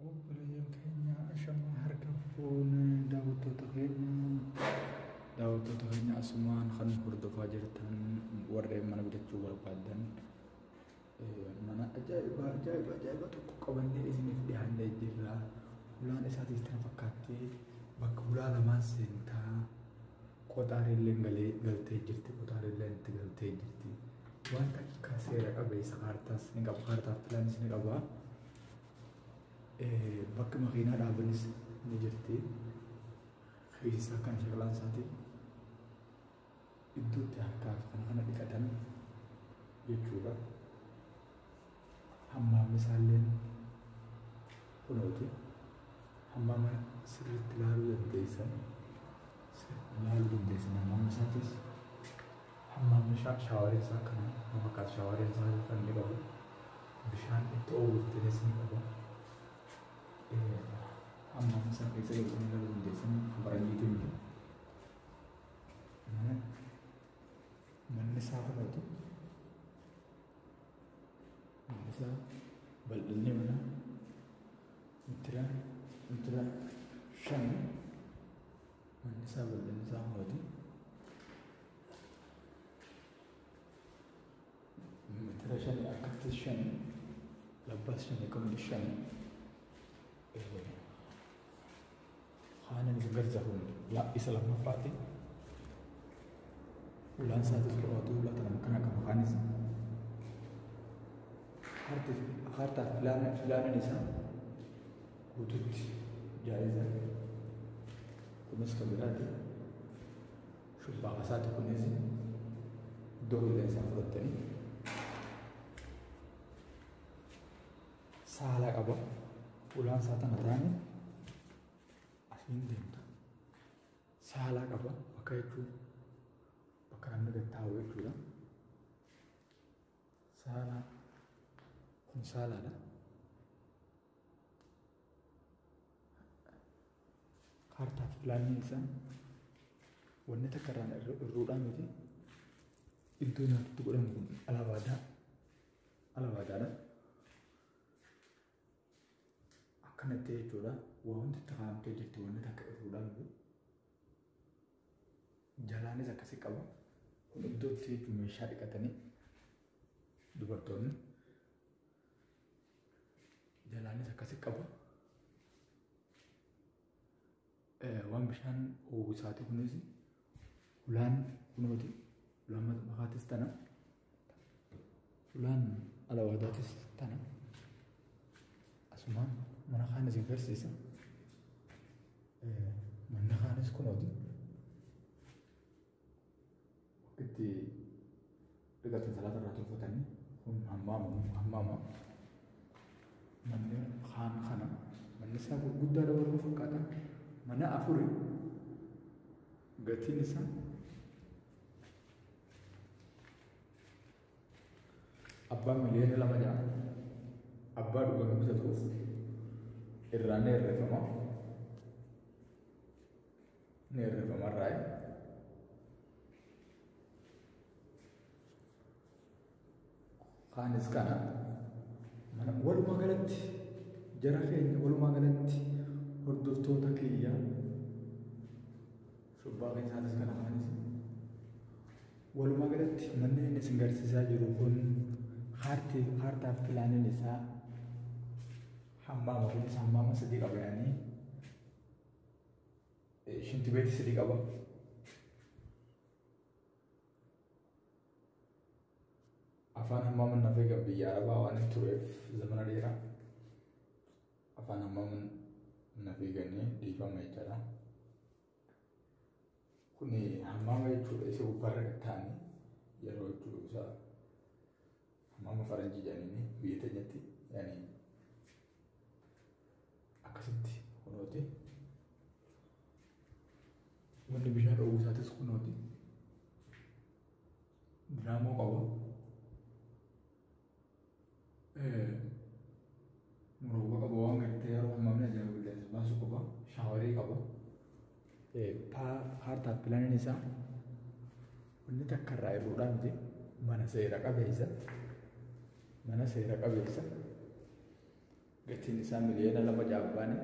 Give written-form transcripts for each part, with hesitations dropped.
Obboleeyyan keenya ashamaa harka fuune daawwattoota keenya asumaan kan hordofaa jirtan warreen mana bitachuu barbaadan mana ajaa'iba tokko qabannee isiniif dhiyaannee jirra. Ulaan isaatis kana fakkaatti bakka ulaa lamaan seentaa qoxaarillee galtee jirti. Qoxaarillee itti galtee jirti. Wanta akka seera qabeessa kaartaas ni qaba. Kaartaaf pilaanis ni qaba. Bakka makiinaa dhaabanis ni jirti. Keessaa kan shaqlaan isaati iddootti harkaaf kana dhiqatan jechuudha. Hammaamni isaallee kunooti. Hammaama sirriitti ilaaluu dandeessan. Hammaamni isaatis hammaamni shaaworii isaa kana fakkaatu. Shaaworiin isaa kan ni qabu. Bishaan itti oolchuunis ni qaba. Hammaamni isaa keessa galchanii ilaaluu dandeessan barangiitu hin jiru. Manni isaa kunooti. Manni isaa bal'inni mana meetira 5. Manni isaa bal'inni isaa kunooti. Meetira 5 akkattis 5 labbaas 5 kamni 5 Hanan garzahuun isa lammaffaati. Ulaan isaatis qo'atu ulaa kana qaba. Kaanis hartaaf pilaanan isaa guutuutti jaa'iza. Kunis kan biraati. Shubbaa kasaati kunis iddoo ulaa isaa fudhatanii saala qaba. Ulaan isaa tana taane asiin deemta. Saala qaba. Bakka jechuun bakka namni gad taa'u jechuudha. Saala kun saalaadha. Kaartaaf pilaanni isaa wanni takka irraan irruudhaan miti. Iddoo nyaatatti godhamu kun alaabaadhaadha. Akkanatti jechuudha. Waa hundi itti kaa'amtee jirti wanni takka irruudhaan miti. Jalaanis akkasii qaba. Kun iddootti jechuun meeshaa dhiqatanii dubartoonni jalaanis akkasii qaba. Waan bishaan uwwisaati kunis ulaan kunooti. Ulaan makaatis tana. Ulaan alawaadaatis tana. Asumaan mana kaanis hin garsiisa. Manni kaanis kunooti. Itti dhiqatan salaata irraa tolfatanii kun hammaama. Manni kaan kana manni isaa guddaa dabaluu fakkaata. Mana 4 gatiin isaa abbaa miliyoona 2 ja'a. Abbaa dhugaa bitatuuf irraan ni herreeffama irraa. Kaanis kana mana walumaa galatti jara keenya walumaa galatti hordoftoota kiyya shubbaa keessaatis kana kaanis walumaa galatti manni inni isin garsiisaa jiru kun kaartaaf pilaaniin isaa hammaama kunis hammaama 3 qaba. Yaanii shinti beeti 3 qaba. Afaan hammaaman nafee kan biyya Arabaa waan tureef zamana dheeraa afaan hammaaman nafee gannee dhiifama jechaadha. Kuni hammaama jechuudha. Isa gubbaarra gad ta'anii yeroo jechuudha isaa hammaama faranjii jedhanii biyya teenyatti yaanii akkasitti kunooti. Wanni bishaan uwwisaatis kunooti. Diraamoo qaba. Muruu qaba waan gartee yeroo hammaamni ajaa'iba qilleensa baasu qaba. Shaaworii qaba. Kaartaaf pilaaniin isaa wanni takka irraa irruudhaan miti. Mana seera qabeessa gatiin isaa miliyoona 2 jaabbaani.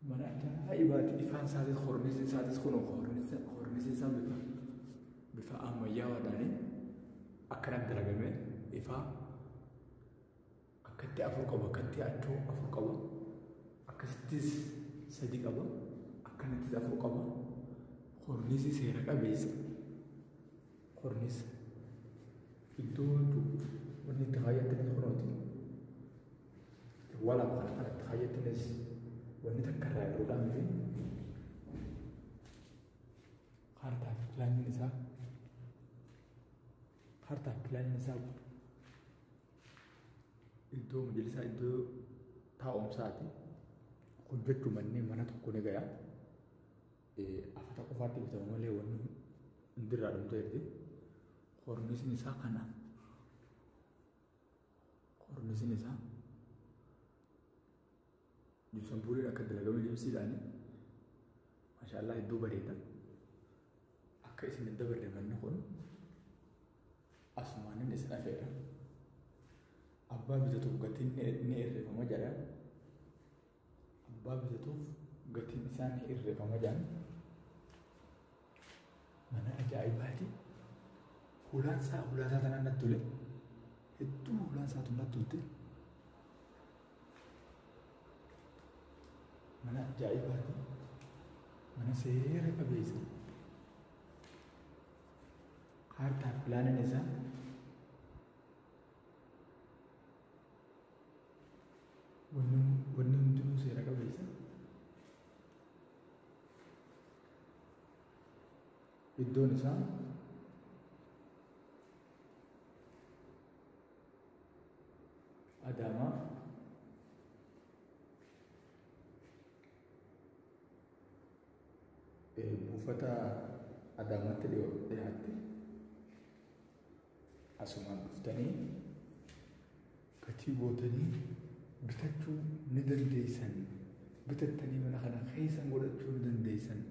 Mana ajaa'ibaati ifaan isaatis kornisi isaatis kun kornisi isaa bifa ammayyaa'aadhaani akkanatti dalagame ifaa akkatti 4 qaba akkatti addoo 4 qaba akkasittis 3 qaba akkanattis 4 qaba kornisi seera qabeessa kornisi iddoo wanni itti fayyadanis kunooti wala kanatti fayyadanis wanni takka irraa yeroodhaan fi hartaaf pilaaniin isaa iddoo majlisaa iddoo taa'umsaati hojjechuu manneen mana tokko ni gaya afata qofaatti bitama malee wanni hundirraa dhumta jirti kornisiin isaa kana kornisiin isaa Juusan buuriin akka dalagame limsiidhaani maashaallah iddoo bareeda akka isin hin dabarre manni kun asumaanin isin afeera abbaa bitatuuf gatiin ni irreeffama jedha abbaa bitatuuf gatiin isaa ni irreeffama jedhan mana ajaa'ibaati hulaan isaa tanaan natti tole hedduu hulaan isaa tun natti tolte mana ajaa'ibaati mana seera qabeessa kaartaaf pilaaniin isaa wanni hundinuu seera qabeessa iddoon isaa Adaamaa buufata Adaamaatti dhiyaatti asumaan dhuftanii gatii gootanii bitachuu ni dandeessan bitattanii mana kana keessan godhachuu ni dandeessan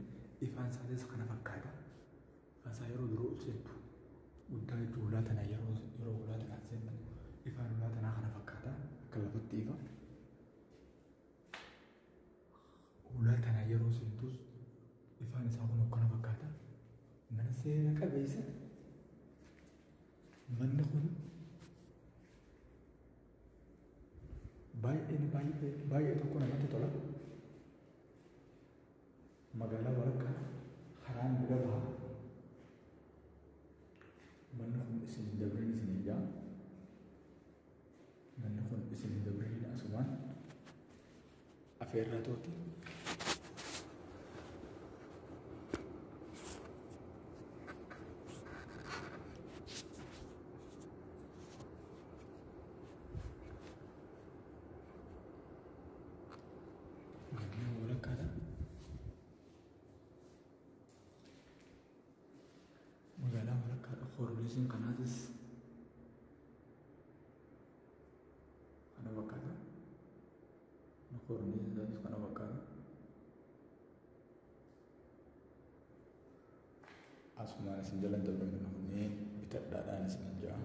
ifaan isaatis kana fakkaata ifaan isaa yeroo duroo seentu guddaa jechuun ulaa tanaa yeroo ulaa tanaa seentu ifaan ulaa tanaa kana fakkaata akka lafatti ifa ulaa tanaa yeroo seentus ifaan isaa kun akkana fakkaata mana seera qabeessa manni kun baay'ee tokko namatti tola magaalaa walakkaa karaan bira baha manni kun isin hin dabrin isin hin jaa manni kun isin hin dabrin asumaan afeerraa tooti magaalaa walakkaadha kornisiin kanaatis kana fakkaata kornisiin isaatis kana fakkaata asumaan isin jalan dabramanii bitadhaadhaan isin hin jaa